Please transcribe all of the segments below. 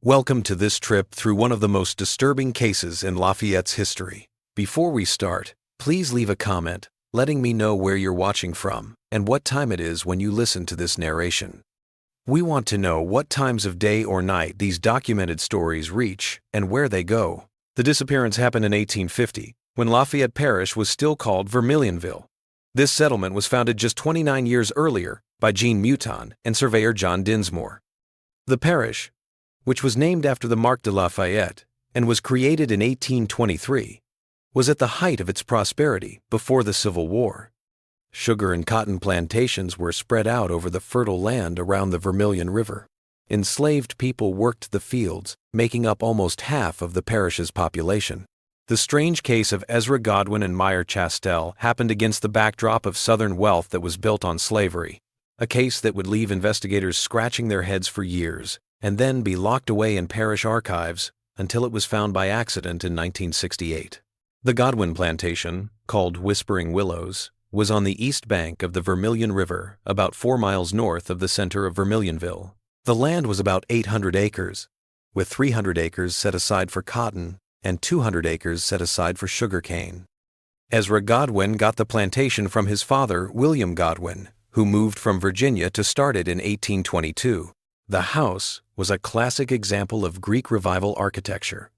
Welcome to this trip through one of the most disturbing cases in Lafayette's history. Before we start, please leave a comment letting me know where you're watching from and what time it is when you listen to this narration. We want to know what times of day or night these documented stories reach and where they go. The disappearance happened in 1850, when Lafayette Parish was still called Vermilionville. This settlement was founded just 29 years earlier by Jean Mouton and surveyor John Dinsmore. The parish, which was named after the Marque de Lafayette and was created in 1823, was at the height of its prosperity before the Civil War. Sugar and cotton plantations were spread out over the fertile land around the Vermilion River. Enslaved people worked the fields, making up almost half of the parish's population. The strange case of Ezra Godwin and Meyer Chastel happened against the backdrop of Southern wealth that was built on slavery, a case that would leave investigators scratching their heads for years and then be locked away in parish archives until it was found by accident in 1968. The Godwin plantation, called Whispering Willows, was on the east bank of the Vermilion River, about 4 miles north of the center of Vermilionville. The land was about 800 acres, with 300 acres set aside for cotton and 200 acres set aside for sugarcane. Ezra Godwin got the plantation from his father, William Godwin, who moved from Virginia to start it in 1822. The house was a classic example of Greek Revival architecture.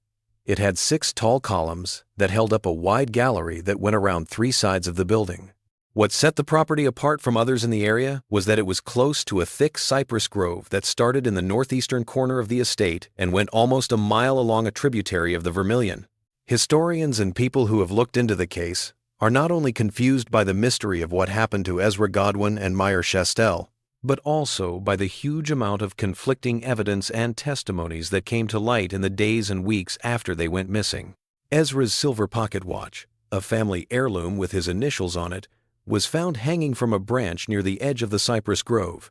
It had 6 tall columns that held up a wide gallery that went around 3 sides of the building. What set the property apart from others in the area was that it was close to a thick cypress grove that started in the northeastern corner of the estate and went almost a mile along a tributary of the Vermilion. Historians and people who have looked into the case are not only confused by the mystery of what happened to Ezra Godwin and Meyer Chastel, but also by the huge amount of conflicting evidence and testimonies that came to light in the days and weeks after they went missing. Ezra's silver pocket watch, a family heirloom with his initials on it, was found hanging from a branch near the edge of the cypress grove.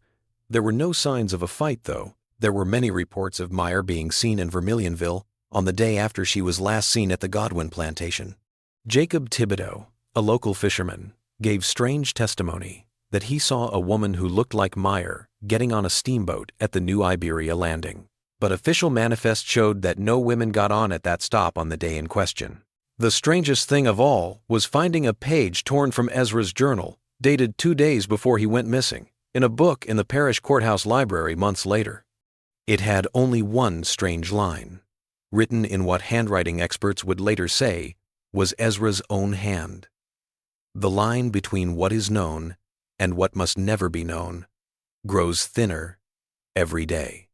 There were no signs of a fight, though. There were many reports of Meyer being seen in Vermilionville on the day after she was last seen at the Godwin plantation. Jacob Thibodeau, a local fisherman, gave strange testimony that he saw a woman who looked like Meyer getting on a steamboat at the New Iberia landing. But official manifests showed that no women got on at that stop on the day in question. The strangest thing of all was finding a page torn from Ezra's journal, dated 2 days before he went missing, in a book in the parish courthouse library months later. It had only one strange line, written in what handwriting experts would later say was Ezra's own hand. The line between what is known and what must never be known grows thinner every day.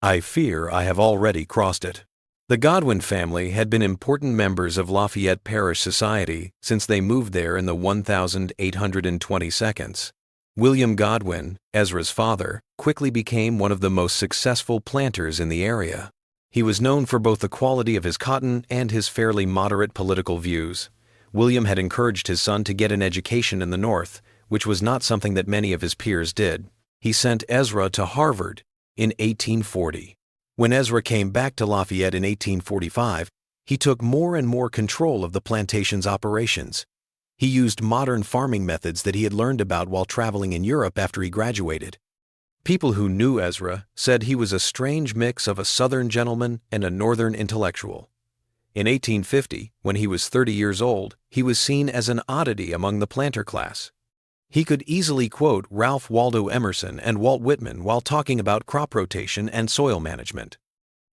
I fear I have already crossed it. The Godwin family had been important members of Lafayette Parish society since they moved there in the 1822. William Godwin, Ezra's father, quickly became one of the most successful planters in the area. He was known for both the quality of his cotton and his fairly moderate political views. William had encouraged his son to get an education in the North, which was not something that many of his peers did. He sent Ezra to Harvard in 1840. When Ezra came back to Lafayette in 1845, he took more and more control of the plantation's operations. He used modern farming methods that he had learned about while traveling in Europe after he graduated. People who knew Ezra said he was a strange mix of a Southern gentleman and a Northern intellectual. In 1850, when he was 30 years old, he was seen as an oddity among the planter class. He could easily quote Ralph Waldo Emerson and Walt Whitman while talking about crop rotation and soil management.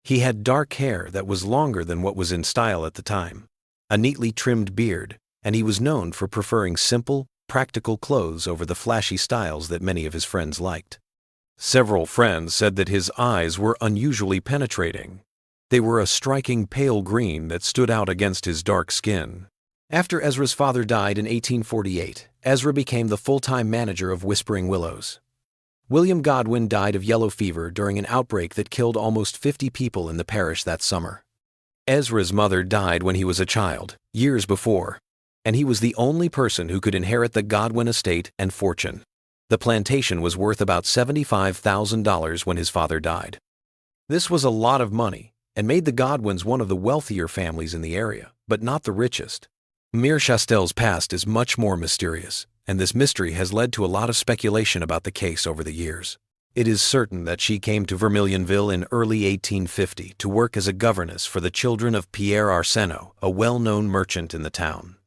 He had dark hair that was longer than what was in style at the time, a neatly trimmed beard, and he was known for preferring simple, practical clothes over the flashy styles that many of his friends liked. Several friends said that his eyes were unusually penetrating. They were a striking pale green that stood out against his dark skin. After Ezra's father died in 1848, Ezra became the full-time manager of Whispering Willows. William Godwin died of yellow fever during an outbreak that killed almost 50 people in the parish that summer. Ezra's mother died when he was a child, years before, and he was the only person who could inherit the Godwin estate and fortune. The plantation was worth about $75,000 when his father died. This was a lot of money and made the Godwins one of the wealthier families in the area, but not the richest. Meyer Chastel's past is much more mysterious, and this mystery has led to a lot of speculation about the case over the years. It is certain that she came to Vermilionville in early 1850 to work as a governess for the children of Pierre Arsenault, a well-known merchant in the town.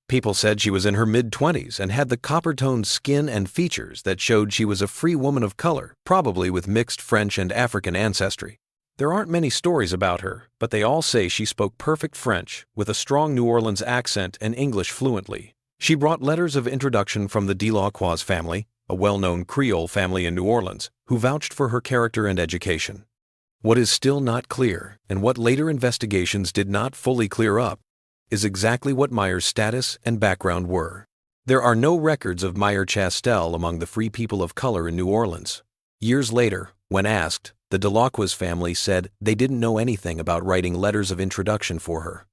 People said she was in her mid-20s and had the copper-toned skin and features that showed she was a free woman of color, probably with mixed French and African ancestry. There aren't many stories about her, but they all say she spoke perfect French with a strong New Orleans accent and English fluently. She brought letters of introduction from the Delacroix family, a well-known Creole family in New Orleans, who vouched for her character and education. What is still not clear, and what later investigations did not fully clear up, is exactly what Meyer's status and background were. There are no records of Meyer Chastel among the free people of color in New Orleans. Years later, when asked, the Delacroix family said they didn't know anything about writing letters of introduction for her.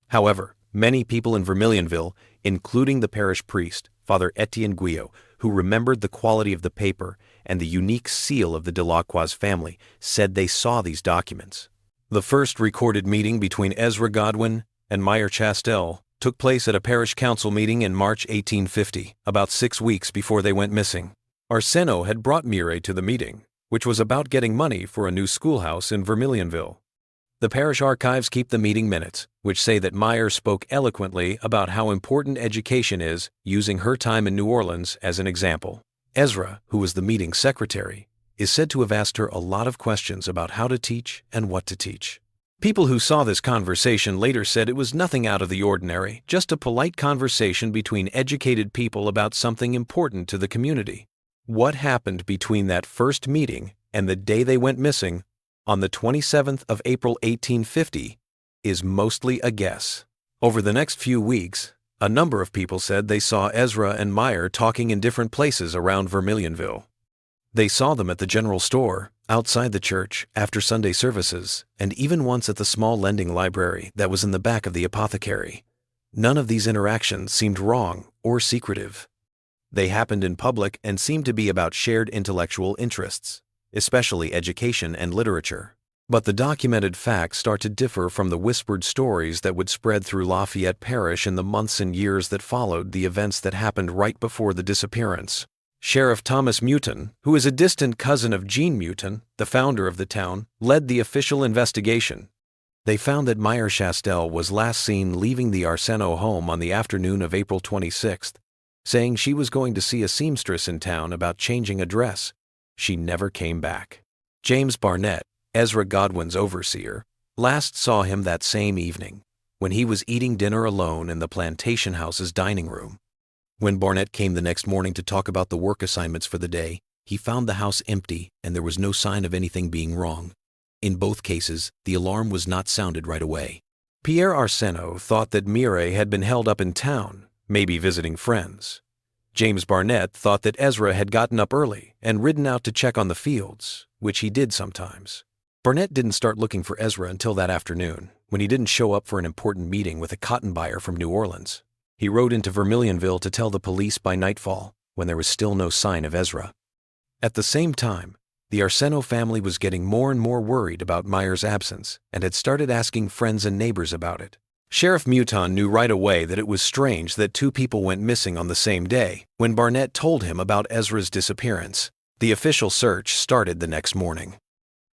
However, many people in Vermilionville, including the parish priest, Father Etienne Guyot, who remembered the quality of the paper and the unique seal of the Delacroix family, said they saw these documents. The first recorded meeting between Ezra Godwin and Meyer Chastel took place at a parish council meeting in March 1850, about 6 weeks before they went missing. Arsenault had brought Mireille to the meeting, which was about getting money for a new schoolhouse in Vermilionville. The parish archives keep the meeting minutes, which say that Meyer spoke eloquently about how important education is, using her time in New Orleans as an example. Ezra, who was the meeting secretary, is said to have asked her a lot of questions about how to teach and what to teach. People who saw this conversation later said it was nothing out of the ordinary, just a polite conversation between educated people about something important to the community. What happened between that first meeting and the day they went missing, on the 27th of April 1850, is mostly a guess. Over the next few weeks, a number of people said they saw Ezra and Meyer talking in different places around Vermilionville. They saw them at the general store, outside the church, after Sunday services, and even once at the small lending library that was in the back of the apothecary. None of these interactions seemed wrong or secretive. They happened in public and seemed to be about shared intellectual interests, especially education and literature. But the documented facts start to differ from the whispered stories that would spread through Lafayette Parish in the months and years that followed the events that happened right before the disappearance. Sheriff Thomas Mouton, who is a distant cousin of Jean Mouton, the founder of the town, led the official investigation. They found that Meyer Chastel was last seen leaving the Arsenault home on the afternoon of April 26th, saying she was going to see a seamstress in town about changing a dress. She never came back. James Barnett, Ezra Godwin's overseer, last saw him that same evening, when he was eating dinner alone in the Plantation house's dining room. When Barnett came the next morning to talk about the work assignments for the day, he found the house empty and there was no sign of anything being wrong. In both cases, the alarm was not sounded right away. Pierre Arsenault thought that Mireille had been held up in town, maybe visiting friends. James Barnett thought that Ezra had gotten up early and ridden out to check on the fields, which he did sometimes. Barnett didn't start looking for Ezra until that afternoon, when he didn't show up for an important meeting with a cotton buyer from New Orleans. He rode into Vermilionville to tell the police by nightfall, when there was still no sign of Ezra. At the same time, the Arsenault family was getting more and more worried about Meyer's absence and had started asking friends and neighbors about it. Sheriff Mouton knew right away that it was strange that two people went missing on the same day when Barnett told him about Ezra's disappearance. The official search started the next morning.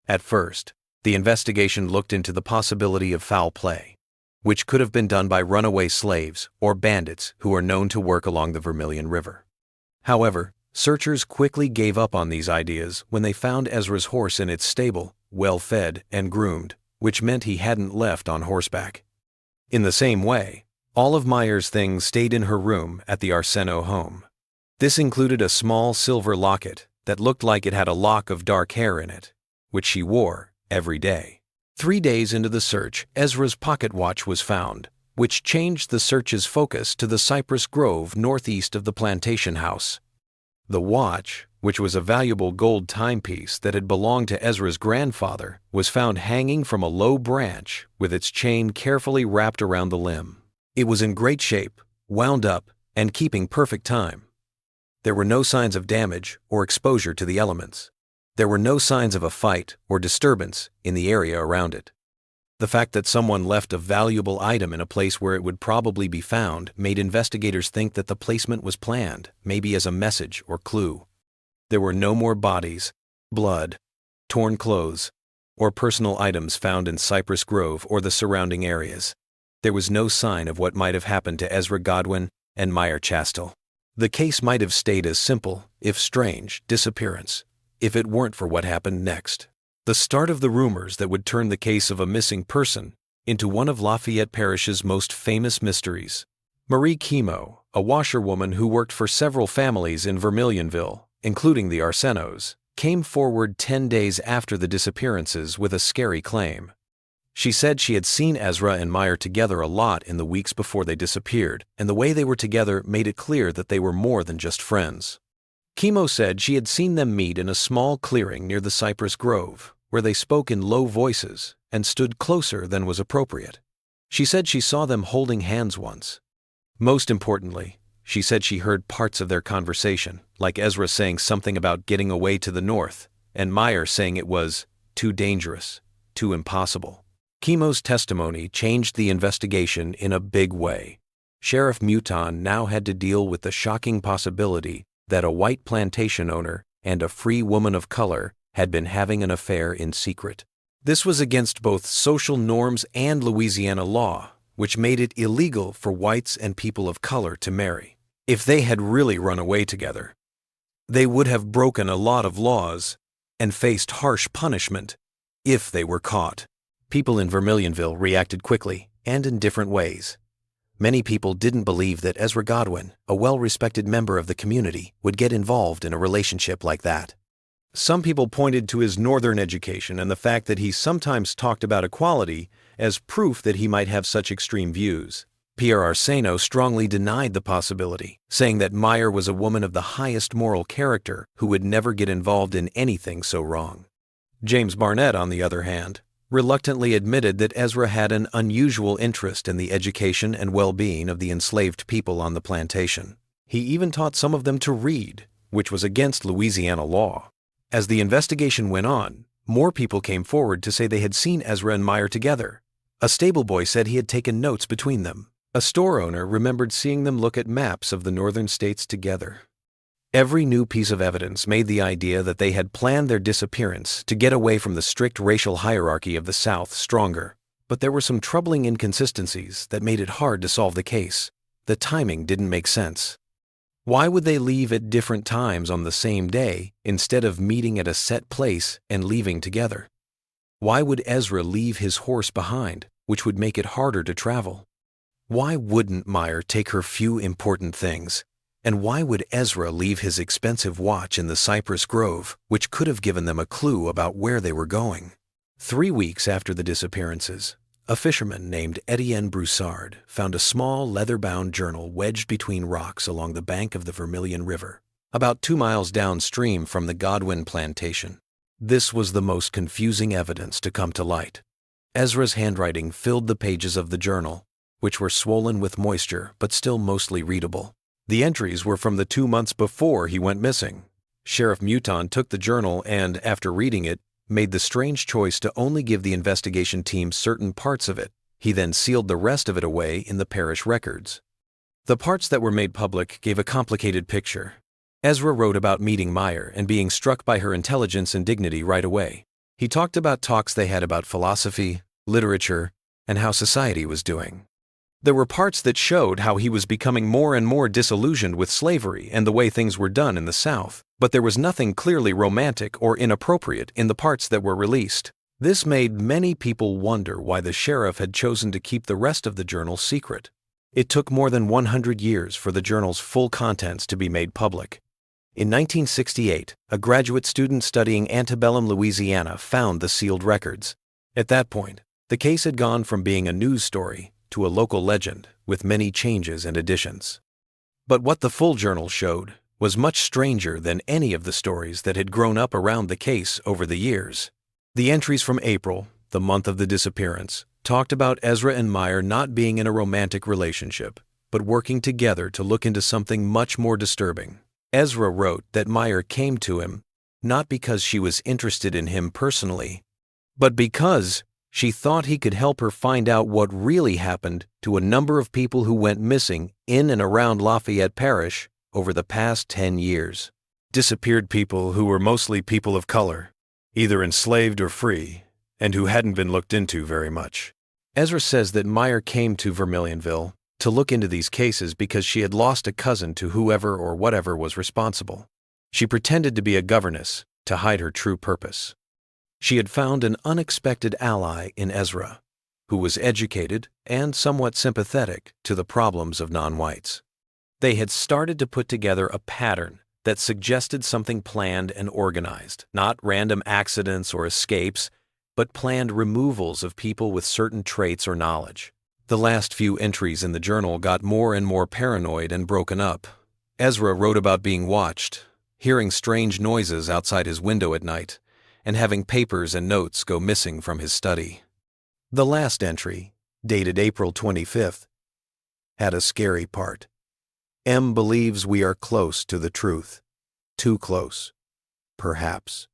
At first, the investigation looked into the possibility of foul play, which could have been done by runaway slaves or bandits who are known to work along the Vermilion River. However, searchers quickly gave up on these ideas when they found Ezra's horse in its stable, well fed and groomed, which meant he hadn't left on horseback. In the same way, all of Meyer's things stayed in her room at the Arsenault home. This included a small silver locket that looked like it had a lock of dark hair in it, which she wore every day. 3 days into the search, Ezra's pocket watch was found, which changed the search's focus to the cypress grove northeast of the Plantation house. The watch, which was a valuable gold timepiece that had belonged to Ezra's grandfather, was found hanging from a low branch with its chain carefully wrapped around the limb. It was in great shape, wound up, and keeping perfect time. There were no signs of damage or exposure to the elements. There were no signs of a fight or disturbance in the area around it. The fact that someone left a valuable item in a place where it would probably be found made investigators think that the placement was planned, maybe as a message or clue. There were no more bodies, blood, torn clothes, or personal items found in Cypress Grove or the surrounding areas. There was no sign of what might have happened to Ezra Godwin and Meyer Chastel. The case might have stayed as simple, if strange, disappearance, if it weren't for what happened next. The start of the rumors that would turn the case of a missing person into one of Lafayette Parish's most famous mysteries. Marie Chemo, a washerwoman who worked for several families in Vermilionville, including the Arsenos, came forward 10 days after the disappearances with a scary claim. She said she had seen Ezra and Meyer together a lot in the weeks before they disappeared, and the way they were together made it clear that they were more than just friends. Chemo said she had seen them meet in a small clearing near the Cypress Grove, where they spoke in low voices and stood closer than was appropriate. She said she saw them holding hands once. Most importantly, she said she heard parts of their conversation, like Ezra saying something about getting away to the north, and Meyer saying it was too dangerous, too impossible. Chemo's testimony changed the investigation in a big way. Sheriff Mouton now had to deal with the shocking possibility that a white plantation owner and a free woman of color had been having an affair in secret. This was against both social norms and Louisiana law, which made it illegal for whites and people of color to marry. If they had really run away together, they would have broken a lot of laws and faced harsh punishment if they were caught. People in Vermilionville reacted quickly and in different ways. Many people didn't believe that Ezra Godwin, a well-respected member of the community, would get involved in a relationship like that. Some people pointed to his northern education and the fact that he sometimes talked about equality as proof that he might have such extreme views. Pierre Arsenault strongly denied the possibility, saying that Meyer was a woman of the highest moral character who would never get involved in anything so wrong. James Barnett, on the other hand, reluctantly admitted that Ezra had an unusual interest in the education and well-being of the enslaved people on the plantation. He even taught some of them to read, which was against Louisiana law. As the investigation went on, more people came forward to say they had seen Ezra and Meyer together. A stable boy said he had taken notes between them. A store owner remembered seeing them look at maps of the northern states together. Every new piece of evidence made the idea that they had planned their disappearance to get away from the strict racial hierarchy of the South stronger. But there were some troubling inconsistencies that made it hard to solve the case. The timing didn't make sense. Why would they leave at different times on the same day instead of meeting at a set place and leaving together? Why would Ezra leave his horse behind, which would make it harder to travel? Why wouldn't Meyer take her few important things? And why would Ezra leave his expensive watch in the Cypress Grove, which could have given them a clue about where they were going? 3 weeks after the disappearances, a fisherman named Etienne Broussard found a small leather-bound journal wedged between rocks along the bank of the Vermilion River, about 2 miles downstream from the Godwin plantation. This was the most confusing evidence to come to light. Ezra's handwriting filled the pages of the journal, which were swollen with moisture but still mostly readable. The entries were from the 2 months before he went missing. Sheriff Mouton took the journal and, after reading it, made the strange choice to only give the investigation team certain parts of it. He then sealed the rest of it away in the parish records. The parts that were made public gave a complicated picture. Ezra wrote about meeting Meyer and being struck by her intelligence and dignity right away. He talked about talks they had about philosophy, literature, and how society was doing. There were parts that showed how he was becoming more and more disillusioned with slavery and the way things were done in the South, but there was nothing clearly romantic or inappropriate in the parts that were released. This made many people wonder why the sheriff had chosen to keep the rest of the journal secret. It took more than 100 years for the journal's full contents to be made public. In 1968, a graduate student studying antebellum Louisiana found the sealed records. At that point, the case had gone from being a news story to a local legend with many changes and additions. But what the full journal showed was much stranger than any of the stories that had grown up around the case over the years. The entries from April, the month of the disappearance, talked about Ezra and Meyer not being in a romantic relationship, but working together to look into something much more disturbing. Ezra wrote that Meyer came to him not because she was interested in him personally, but because she thought he could help her find out what really happened to a number of people who went missing in and around Lafayette Parish over the past 10 years. disappeared people who were mostly people of color, either enslaved or free, and who hadn't been looked into very much. Ezra says that Meyer came to Vermilionville to look into these cases because she had lost a cousin to whoever or whatever was responsible. She pretended to be a governess to hide her true purpose. She had found an unexpected ally in Ezra, who was educated and somewhat sympathetic to the problems of non-whites. They had started to put together a pattern that suggested something planned and organized, not random accidents or escapes, but planned removals of people with certain traits or knowledge. The last few entries in the journal got more and more paranoid and broken up. Ezra wrote about being watched, hearing strange noises outside his window at night, and having papers and notes go missing from his study. The last entry, dated April 25th, had a scary part. M believes we are close to the truth. Too close. Perhaps.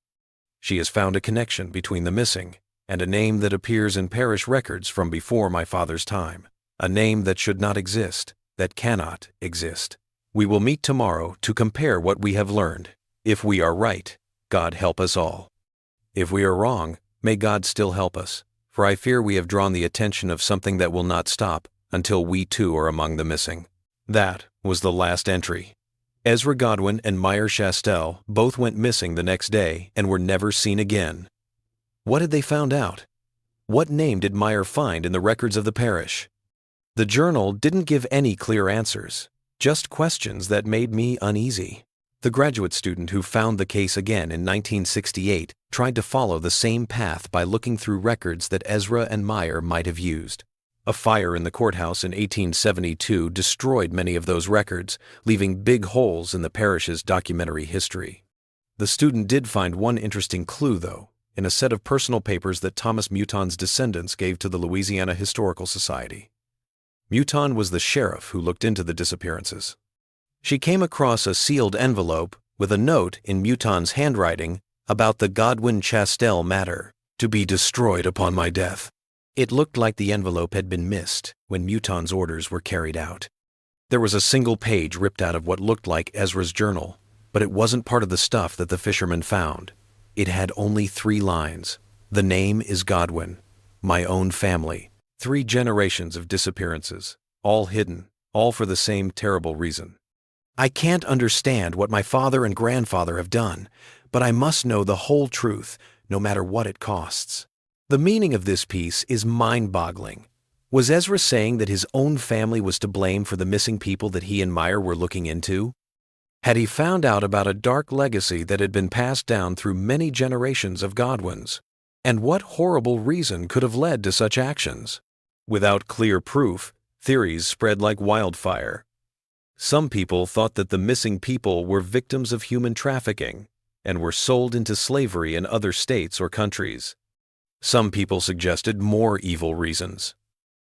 She has found a connection between the missing and a name that appears in parish records from before my father's time. A name that should not exist, that cannot exist. We will meet tomorrow to compare what we have learned. If we are right, God help us all. If we are wrong, may God still help us, for I fear we have drawn the attention of something that will not stop until we too are among the missing. That was the last entry. Ezra Godwin and Meyer Chastel both went missing the next day and were never seen again. What had they found out? What name did Meyer find in the records of the parish? The journal didn't give any clear answers, just questions that made me uneasy. The graduate student who found the case again in 1968 tried to follow the same path by looking through records that Ezra and Meyer might have used. A fire in the courthouse in 1872 destroyed many of those records, leaving big holes in the parish's documentary history. The student did find one interesting clue, though, in a set of personal papers that Thomas Mouton's descendants gave to the Louisiana Historical Society. Mouton was the sheriff who looked into the disappearances. She came across a sealed envelope with a note in Mouton's handwriting about the Godwin-Chastel matter, to be destroyed upon my death. It looked like the envelope had been missed when Mouton's orders were carried out. There was a single page ripped out of what looked like Ezra's journal, but it wasn't part of the stuff that the fisherman found. It had only 3 lines. The name is Godwin. My own family. 3 generations of disappearances, all hidden, all for the same terrible reason. I can't understand what my father and grandfather have done, but I must know the whole truth, no matter what it costs. The meaning of this piece is mind-boggling. Was Ezra saying that his own family was to blame for the missing people that he and Meyer were looking into? Had he found out about a dark legacy that had been passed down through many generations of Godwins? And what horrible reason could have led to such actions? Without clear proof, theories spread like wildfire. Some people thought that the missing people were victims of human trafficking and were sold into slavery in other states or countries. Some people suggested more evil reasons,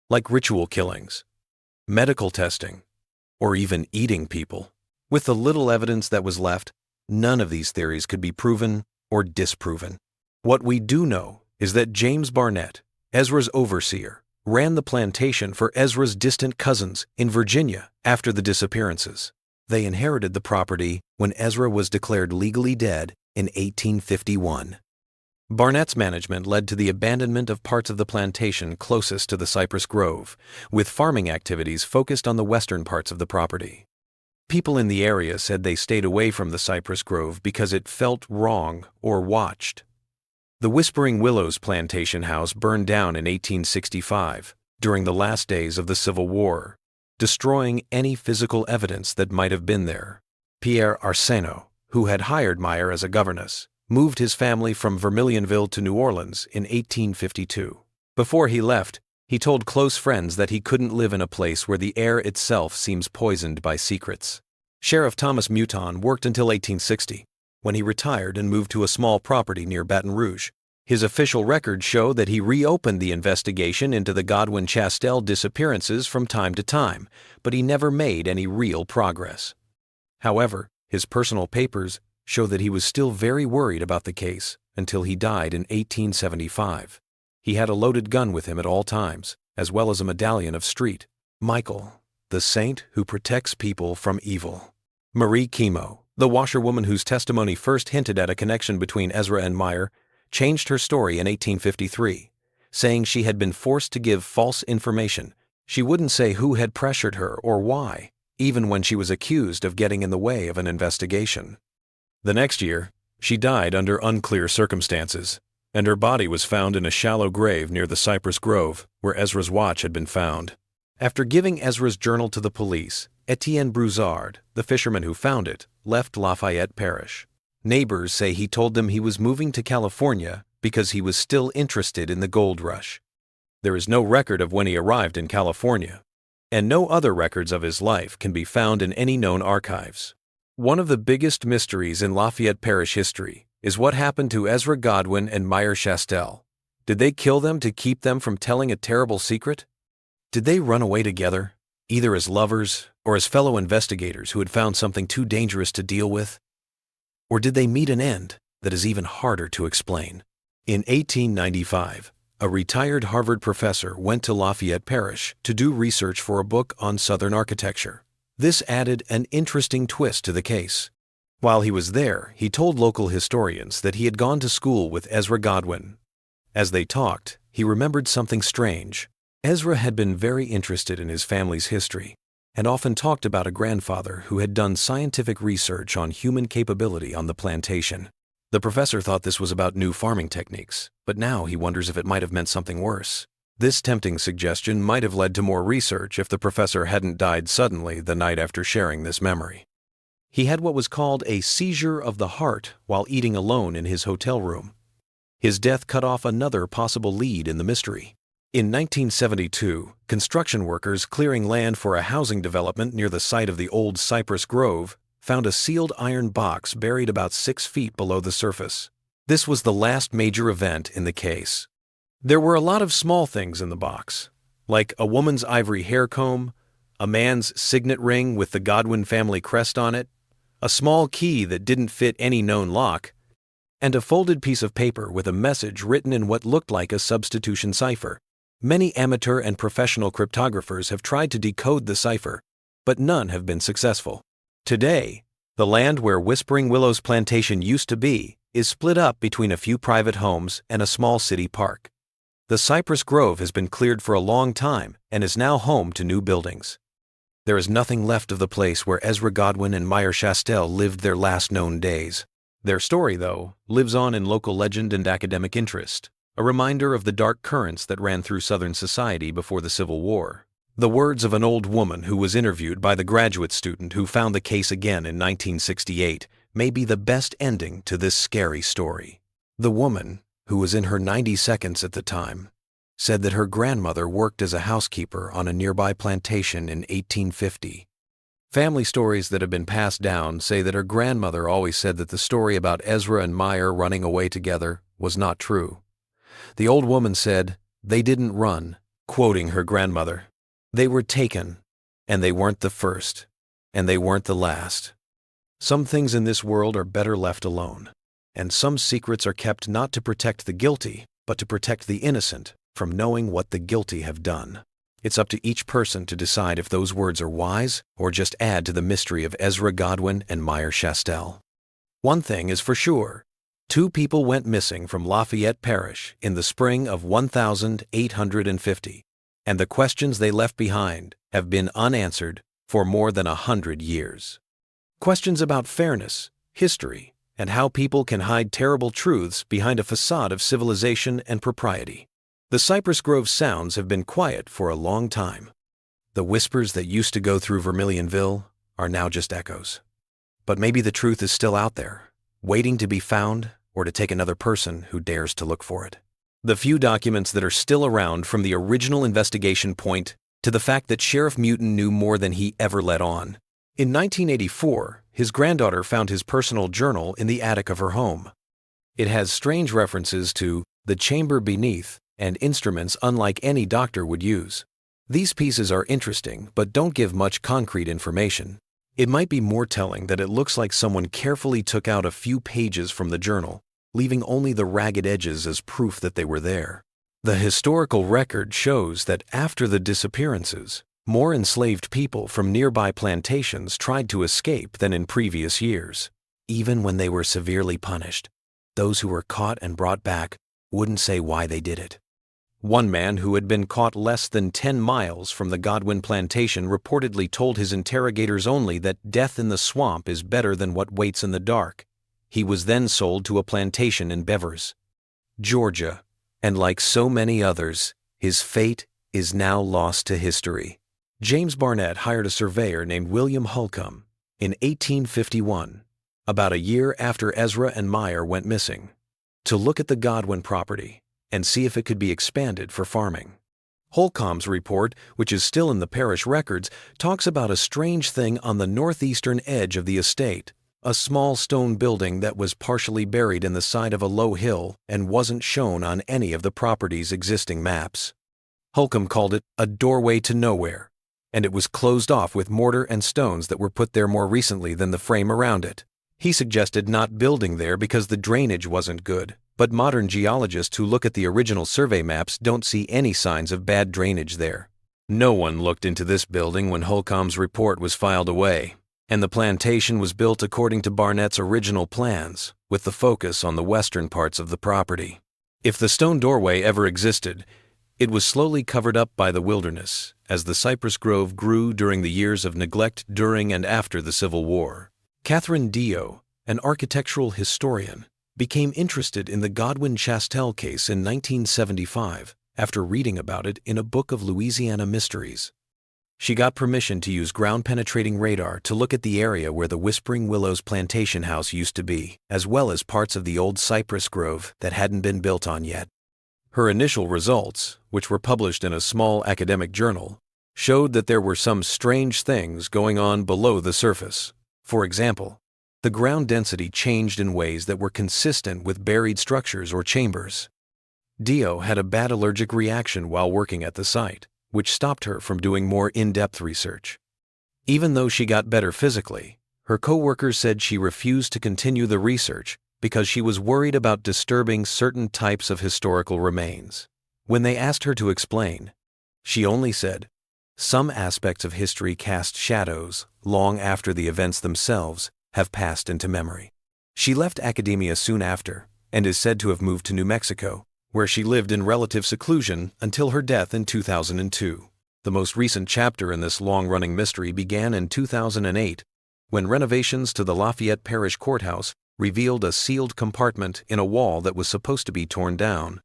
like ritual killings, medical testing, or even eating people. With the little evidence that was left, none of these theories could be proven or disproven. What we do know is that James Barnett, Ezra's overseer, ran the plantation for Ezra's distant cousins in Virginia after the disappearances. They inherited the property when Ezra was declared legally dead in 1851. Barnett's management led to the abandonment of parts of the plantation closest to the cypress grove, with farming activities focused on the western parts of the property. People in the area said they stayed away from the cypress grove because it felt wrong or watched. The Whispering Willows plantation house burned down in 1865 during the last days of the Civil War, destroying any physical evidence that might have been there. Pierre Arsenault, who had hired Meyer as a governess, moved his family from Vermilionville to New Orleans in 1852. Before he left, he told close friends that he couldn't live in a place where the air itself seems poisoned by secrets. Sheriff Thomas Mouton worked until 1860, when he retired and moved to a small property near Baton Rouge. His official records show that he reopened the investigation into the Godwin-Chastel disappearances from time to time, but he never made any real progress. However, his personal papers show that he was still very worried about the case until he died in 1875. He had a loaded gun with him at all times, as well as a medallion of St. Michael, the saint who protects people from evil. Marie Chemo, The washerwoman whose testimony first hinted at a connection between Ezra and Meyer changed her story in 1853, saying she had been forced to give false information. She wouldn't say who had pressured her or why, even when she was accused of getting in the way of an investigation. The next year, she died under unclear circumstances, and her body was found in a shallow grave near the cypress grove where Ezra's watch had been found. After giving Ezra's journal to the police, Etienne Broussard, the fisherman who found it, left Lafayette Parish. Neighbors say he told them he was moving to California because he was still interested in the gold rush. There is no record of when he arrived in California, and no other records of his life can be found in any known archives. One of the biggest mysteries in Lafayette Parish history is what happened to Ezra Godwin and Meyer Chastel. Did they kill them to keep them from telling a terrible secret? Did they run away together, either as lovers or as fellow investigators who had found something too dangerous to deal with? Or did they meet an end that is even harder to explain? In 1895, a retired Harvard professor went to Lafayette Parish to do research for a book on Southern architecture. This added an interesting twist to the case. While he was there, he told local historians that he had gone to school with Ezra Godwin. As they talked, he remembered something strange. Ezra had been very interested in his family's history and often talked about a grandfather who had done scientific research on human capability on the plantation. The professor thought this was about new farming techniques, but now he wonders if it might have meant something worse. This tempting suggestion might have led to more research if the professor hadn't died suddenly the night after sharing this memory. He had what was called a seizure of the heart while eating alone in his hotel room. His death cut off another possible lead in the mystery. In 1972, construction workers clearing land for a housing development near the site of the old cypress grove found a sealed iron box buried about 6 feet below the surface. This was the last major event in the case. There were a lot of small things in the box, like a woman's ivory hair comb, a man's signet ring with the Godwin family crest on it, a small key that didn't fit any known lock, and a folded piece of paper with a message written in what looked like a substitution cipher. Many amateur and professional cryptographers have tried to decode the cipher, but none have been successful. Today, the land where Whispering Willows Plantation used to be is split up between a few private homes and a small city park. The cypress grove has been cleared for a long time and is now home to new buildings. There is nothing left of the place where Ezra Godwin and Meyer Chastel lived their last known days. Their story, though, lives on in local legend and academic interest, a reminder of the dark currents that ran through Southern society before the Civil War. The words of an old woman who was interviewed by the graduate student who found the case again in 1968 may be the best ending to this scary story. The woman, who was in her 92nds at the time, said that her grandmother worked as a housekeeper on a nearby plantation in 1850. Family stories that have been passed down say that her grandmother always said that the story about Ezra and Meyer running away together was not true. The old woman said, "They didn't run," quoting her grandmother. "They were taken, and they weren't the first, and they weren't the last. Some things in this world are better left alone, and some secrets are kept not to protect the guilty, but to protect the innocent from knowing what the guilty have done." It's up to each person to decide if those words are wise or just add to the mystery of Ezra Godwin and Meyer Chastel. One thing is for sure. 2 people went missing from Lafayette Parish in the spring of 1850, and the questions they left behind have been unanswered for more than 100 years. Questions about fairness, history, and how people can hide terrible truths behind a facade of civilization and propriety. The Cypress Grove sounds have been quiet for a long time. The whispers that used to go through Vermilionville are now just echoes. But maybe the truth is still out there, waiting to be found or to take another person who dares to look for it. The few documents that are still around from the original investigation point to the fact that Sheriff Mutin knew more than he ever let on. In 1984, his granddaughter found his personal journal in the attic of her home. It has strange references to the chamber beneath and instruments unlike any doctor would use. These pieces are interesting but don't give much concrete information. It might be more telling that it looks like someone carefully took out a few pages from the journal, leaving only the ragged edges as proof that they were there. The historical record shows that after the disappearances, More enslaved people from nearby plantations tried to escape than in previous years. Even when they were severely punished, those who were caught and brought back wouldn't say why they did it. One man who had been caught less than 10 miles from the Godwin plantation reportedly told his interrogators only that death in the swamp is better than what waits in the dark. He was then sold to a plantation in Bevers, Georgia, and like so many others, his fate is now lost to history. James Barnett hired a surveyor named William Holcomb in 1851, about a year after Ezra and Meyer went missing, to look at the Godwin property and see if it could be expanded for farming. Holcomb's report, which is still in the parish records, talks about a strange thing on the northeastern edge of the estate, a small stone building that was partially buried in the side of a low hill and wasn't shown on any of the property's existing maps. Holcomb called it a doorway to nowhere, and it was closed off with mortar and stones that were put there more recently than the frame around it. He suggested not building there because the drainage wasn't good, but modern geologists who look at the original survey maps don't see any signs of bad drainage there. No one looked into this building when Holcomb's report was filed away, and the plantation was built according to Barnett's original plans, with the focus on the western parts of the property. If the stone doorway ever existed, it was slowly covered up by the wilderness as the cypress grove grew during the years of neglect during and after the Civil War. Catherine Dio, an architectural historian, became interested in the Godwin-Chastel case in 1975 after reading about it in a book of Louisiana mysteries. She got permission to use ground-penetrating radar to look at the area where the Whispering Willows plantation house used to be, as well as parts of the old cypress grove that hadn't been built on yet. Her initial results, which were published in a small academic journal, showed that there were some strange things going on below the surface. For example, the ground density changed in ways that were consistent with buried structures or chambers. Dio had a bad allergic reaction while working at the site, which stopped her from doing more in-depth research. Even though she got better physically, her co-workers said she refused to continue the research because she was worried about disturbing certain types of historical remains. When they asked her to explain, she only said, "Some aspects of history cast shadows long after the events themselves have passed into memory." She left academia soon after and is said to have moved to New Mexico, where she lived in relative seclusion until her death in 2002. The most recent chapter in this long-running mystery began in 2008, when renovations to the Lafayette Parish Courthouse revealed a sealed compartment in a wall that was supposed to be torn down.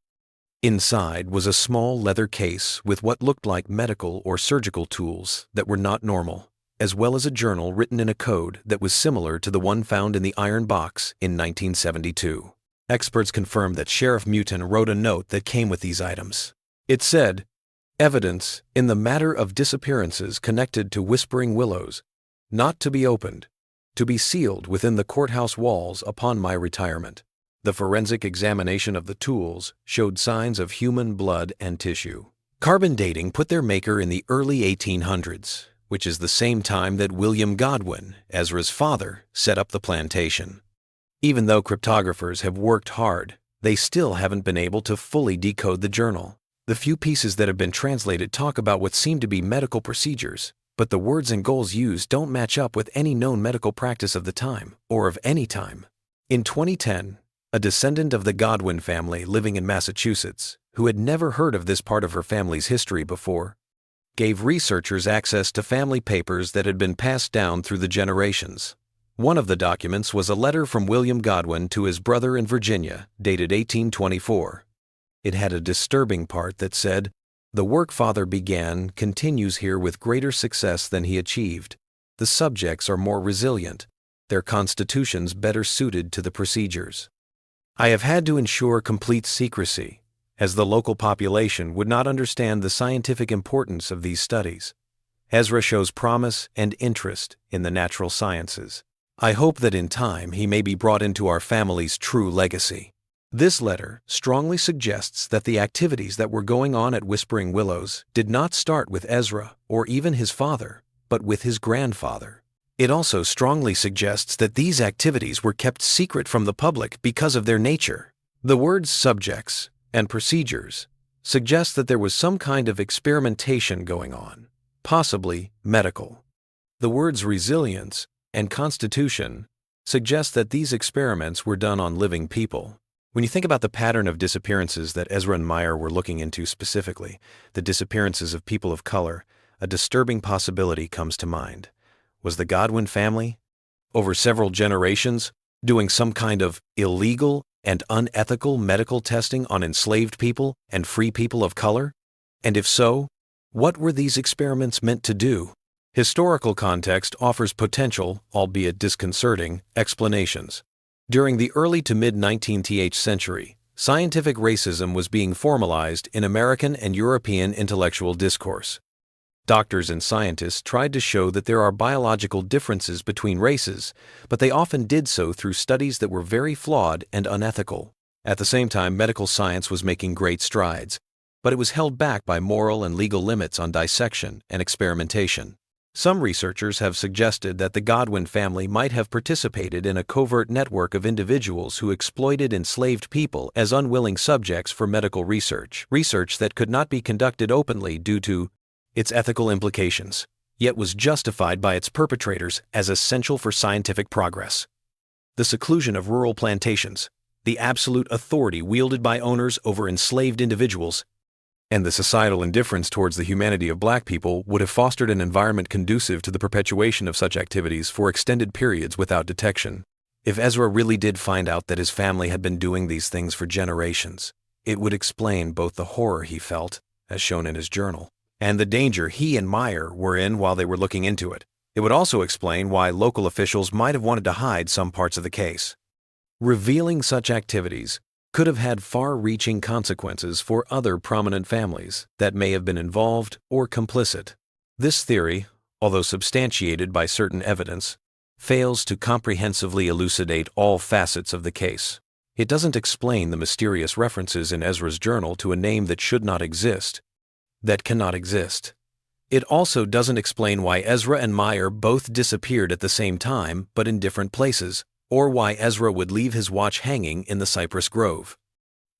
Inside was a small leather case with what looked like medical or surgical tools that were not normal, as well as a journal written in a code that was similar to the one found in the iron box in 1972. Experts confirmed that Sheriff Mouton wrote a note that came with these items. It said, "Evidence in the matter of disappearances connected to Whispering Willows, not to be opened, to be sealed within the courthouse walls upon my retirement." The forensic examination of the tools showed signs of human blood and tissue. Carbon dating put their maker in the early 1800s, which is the same time that William Godwin, Ezra's father, set up the plantation. Even though cryptographers have worked hard, they still haven't been able to fully decode the journal. The few pieces that have been translated talk about what seem to be medical procedures, but the words and goals used don't match up with any known medical practice of the time, or of any time. In 2010, a descendant of the Godwin family living in Massachusetts, who had never heard of this part of her family's history before, gave researchers access to family papers that had been passed down through the generations. One of the documents was a letter from William Godwin to his brother in Virginia, dated 1824. It had a disturbing part that said, "The work father began continues here with greater success than he achieved. The subjects are more resilient, their constitutions better suited to the procedures. I have had to ensure complete secrecy, as the local population would not understand the scientific importance of these studies. Ezra shows promise and interest in the natural sciences. I hope that in time he may be brought into our family's true legacy." This letter strongly suggests that the activities that were going on at Whispering Willows did not start with Ezra or even his father, but with his grandfather. It also strongly suggests that these activities were kept secret from the public because of their nature. The words subjects and procedures suggest that there was some kind of experimentation going on, possibly medical. The words resilience and constitution suggest that these experiments were done on living people. When you think about the pattern of disappearances that Ezra and Meyer were looking into specifically, the disappearances of people of color, a disturbing possibility comes to mind. Was the Godwin family, over several generations, doing some kind of illegal and unethical medical testing on enslaved people and free people of color? And if so, what were these experiments meant to do? Historical context offers potential, albeit disconcerting, explanations. During the early to mid-19th century, scientific racism was being formalized in American and European intellectual discourse. Doctors and scientists tried to show that there are biological differences between races, but they often did so through studies that were very flawed and unethical. At the same time, medical science was making great strides, but it was held back by moral and legal limits on dissection and experimentation. Some researchers have suggested that the Godwin family might have participated in a covert network of individuals who exploited enslaved people as unwilling subjects for medical research that could not be conducted openly due to its ethical implications, yet was justified by its perpetrators as essential for scientific progress. The seclusion of rural plantations, the absolute authority wielded by owners over enslaved individuals, and the societal indifference towards the humanity of black people would have fostered an environment conducive to the perpetuation of such activities for extended periods without detection. If Ezra really did find out that his family had been doing these things for generations, it would explain both the horror he felt, as shown in his journal, and the danger he and Meyer were in while they were looking into it. It would also explain why local officials might have wanted to hide some parts of the case. Revealing such activities could have had far-reaching consequences for other prominent families that may have been involved or complicit. This theory, although substantiated by certain evidence, fails to comprehensively elucidate all facets of the case. It doesn't explain the mysterious references in Ezra's journal to a name that should not exist, that cannot exist. It also doesn't explain why Ezra and Meyer both disappeared at the same time but in different places, or why Ezra would leave his watch hanging in the cypress grove.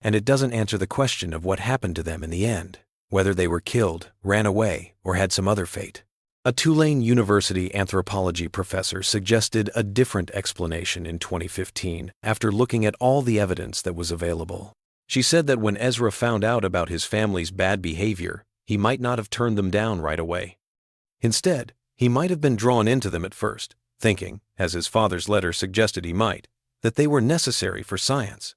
And it doesn't answer the question of what happened to them in the end, whether they were killed, ran away, or had some other fate. A Tulane University anthropology professor suggested a different explanation in 2015 after looking at all the evidence that was available. She said that when Ezra found out about his family's bad behavior, he might not have turned them down right away. Instead, he might have been drawn into them at first, thinking, as his father's letter suggested he might, that they were necessary for science.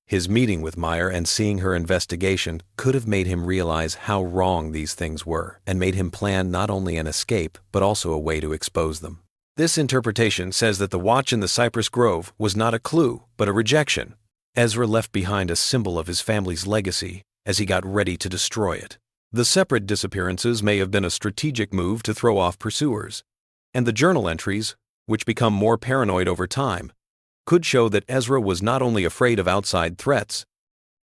His meeting with Meyer and seeing her investigation could have made him realize how wrong these things were and made him plan not only an escape but also a way to expose them. This interpretation says that the watch in the cypress grove was not a clue but a rejection. Ezra left behind a symbol of his family's legacy as he got ready to destroy it. The separate disappearances may have been a strategic move to throw off pursuers, and the journal entries, which become more paranoid over time, could show that Ezra was not only afraid of outside threats,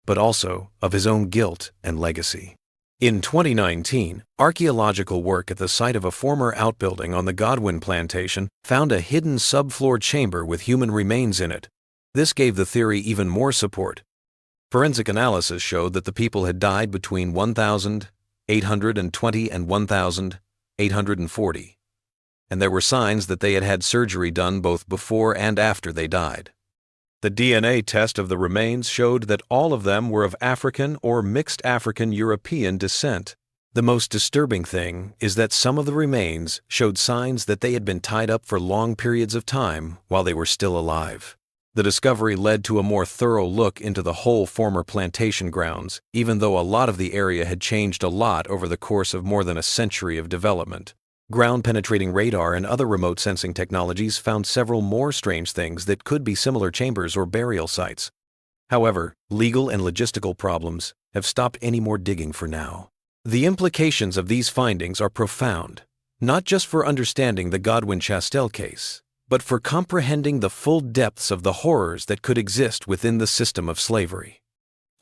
but also of his own guilt and legacy. In 2019, archaeological work at the site of a former outbuilding on the Godwin plantation found a hidden subfloor chamber with human remains in it. This gave the theory even more support. Forensic analysis showed that the people had died between 1,820 and 1,840. And there were signs that they had had surgery done both before and after they died. The DNA test of the remains showed that all of them were of African or mixed African-European descent. The most disturbing thing is that some of the remains showed signs that they had been tied up for long periods of time while they were still alive. The discovery led to a more thorough look into the whole former plantation grounds, even though a lot of the area had changed a lot over the course of more than a century of development. Ground-penetrating radar and other remote sensing technologies found several more strange things that could be similar chambers or burial sites. However, legal and logistical problems have stopped any more digging for now. The implications of these findings are profound, not just for understanding the Godwin-Chastel case, but for comprehending the full depths of the horrors that could exist within the system of slavery.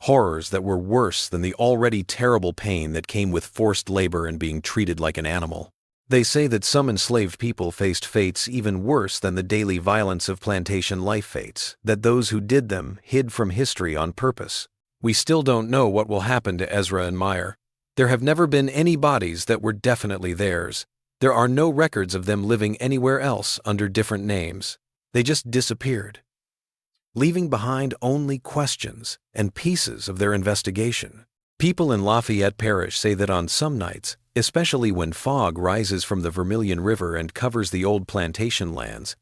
Horrors that were worse than the already terrible pain that came with forced labor and being treated like an animal. They say that some enslaved people faced fates even worse than the daily violence of plantation life fates, that those who did them hid from history on purpose. We still don't know what will happen to Ezra and Meyer. There have never been any bodies that were definitely theirs. There are no records of them living anywhere else under different names. They just disappeared, leaving behind only questions and pieces of their investigation. People in Lafayette Parish say that on some nights, especially when fog rises from the Vermilion River and covers the old plantation lands,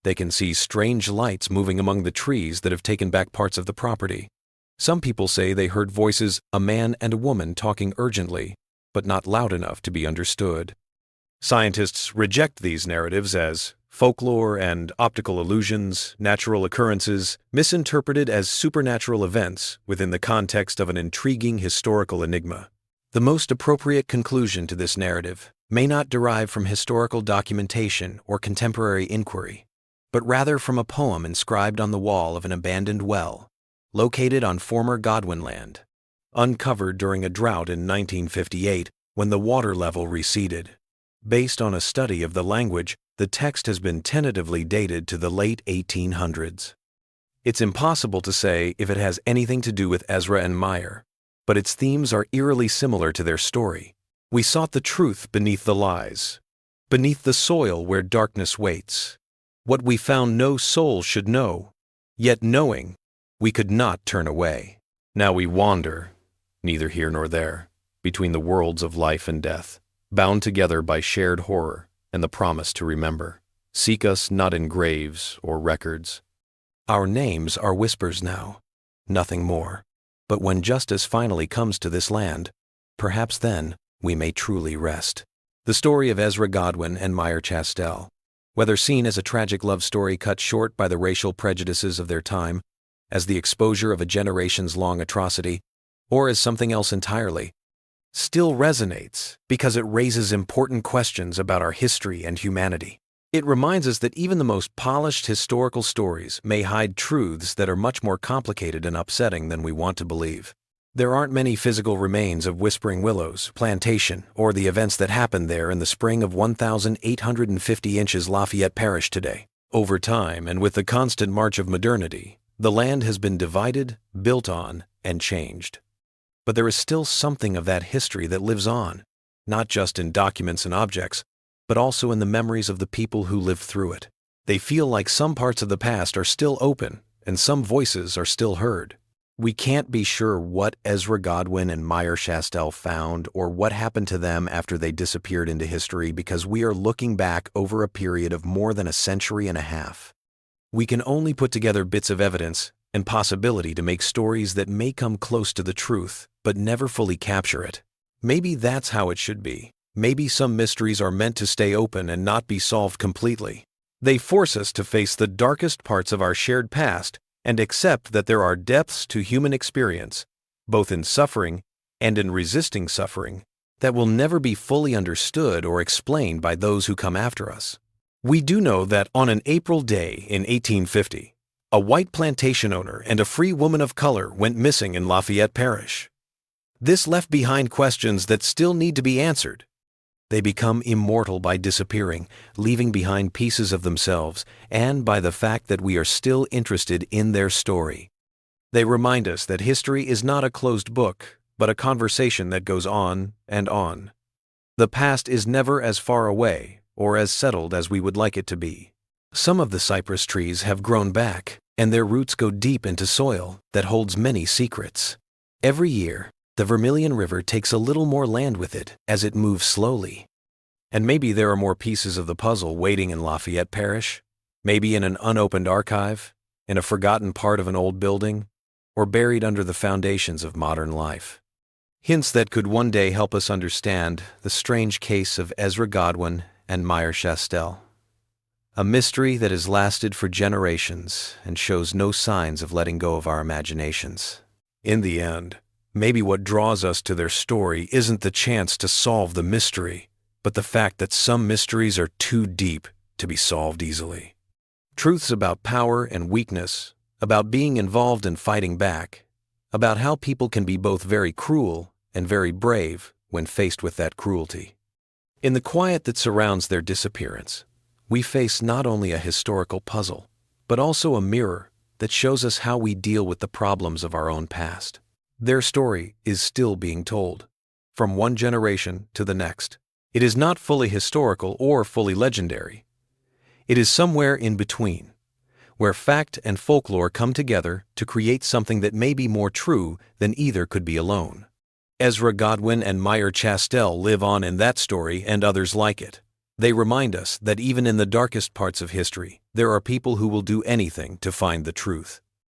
they can see strange lights moving among the trees that have taken back parts of the property. Some people say they heard voices, a man and a woman talking urgently, but not loud enough to be understood. Scientists reject these narratives as folklore and optical illusions, natural occurrences, misinterpreted as supernatural events within the context of an intriguing historical enigma. The most appropriate conclusion to this narrative may not derive from historical documentation or contemporary inquiry, but rather from a poem inscribed on the wall of an abandoned well, located on former Godwin land, uncovered during a drought in 1958 when the water level receded. Based on a study of the language, the text has been tentatively dated to the late 1800s. It's impossible to say if it has anything to do with Ezra and Meyer, but its themes are eerily similar to their story. We sought the truth beneath the lies, beneath the soil where darkness waits. What we found no soul should know, yet knowing, we could not turn away. Now we wander, neither here nor there, between the worlds of life and death, bound together by shared horror and the promise to remember. Seek us not in graves or records. Our names are whispers now, nothing more. But when justice finally comes to this land, perhaps then we may truly rest. The story of Ezra Godwin and Meyer Chastel, whether seen as a tragic love story cut short by the racial prejudices of their time, as the exposure of a generations-long atrocity, or as something else entirely, still resonates because it raises important questions about our history and humanity. It reminds us that even the most polished historical stories may hide truths that are much more complicated and upsetting than we want to believe. There aren't many physical remains of Whispering Willows, Plantation, or the events that happened there in the spring of 1,850 inches Lafayette Parish today. Over time, and with the constant march of modernity, the land has been divided, built on, and changed. But there is still something of that history that lives on, not just in documents and objects, but also in the memories of the people who lived through it. They feel like some parts of the past are still open and some voices are still heard. We can't be sure what Ezra Godwin and Meyer Chastel found or what happened to them after they disappeared into history because we are looking back over a period of more than a century and a half. We can only put together bits of evidence and possibility to make stories that may come close to the truth, but never fully capture it. Maybe that's how it should be. Maybe some mysteries are meant to stay open and not be solved completely. They force us to face the darkest parts of our shared past and accept that there are depths to human experience, both in suffering and in resisting suffering, that will never be fully understood or explained by those who come after us. We do know that on an April day in 1850, a white plantation owner and a free woman of color went missing in Lafayette Parish. This left behind questions that still need to be answered. They become immortal by disappearing, leaving behind pieces of themselves, and by the fact that we are still interested in their story. They remind us that history is not a closed book, but a conversation that goes on and on. The past is never as far away or as settled as we would like it to be. Some of the cypress trees have grown back, and their roots go deep into soil that holds many secrets. Every year, the Vermilion River takes a little more land with it as it moves slowly. And maybe there are more pieces of the puzzle waiting in Lafayette Parish, maybe in an unopened archive, in a forgotten part of an old building, or buried under the foundations of modern life. Hints that could one day help us understand the strange case of Ezra Godwin and Meyer Chastel. A mystery that has lasted for generations and shows no signs of letting go of our imaginations. In the end, maybe what draws us to their story isn't the chance to solve the mystery, but the fact that some mysteries are too deep to be solved easily. Truths about power and weakness, about being involved and fighting back, about how people can be both very cruel and very brave when faced with that cruelty. In the quiet that surrounds their disappearance, we face not only a historical puzzle, but also a mirror that shows us how we deal with the problems of our own past. Their story is still being told, from one generation to the next. It is not fully historical or fully legendary. It is somewhere in between, where fact and folklore come together to create something that may be more true than either could be alone. Ezra Godwin and Meyer Chastel live on in that story and others like it. They remind us that even in the darkest parts of history, there are people who will do anything to find the truth.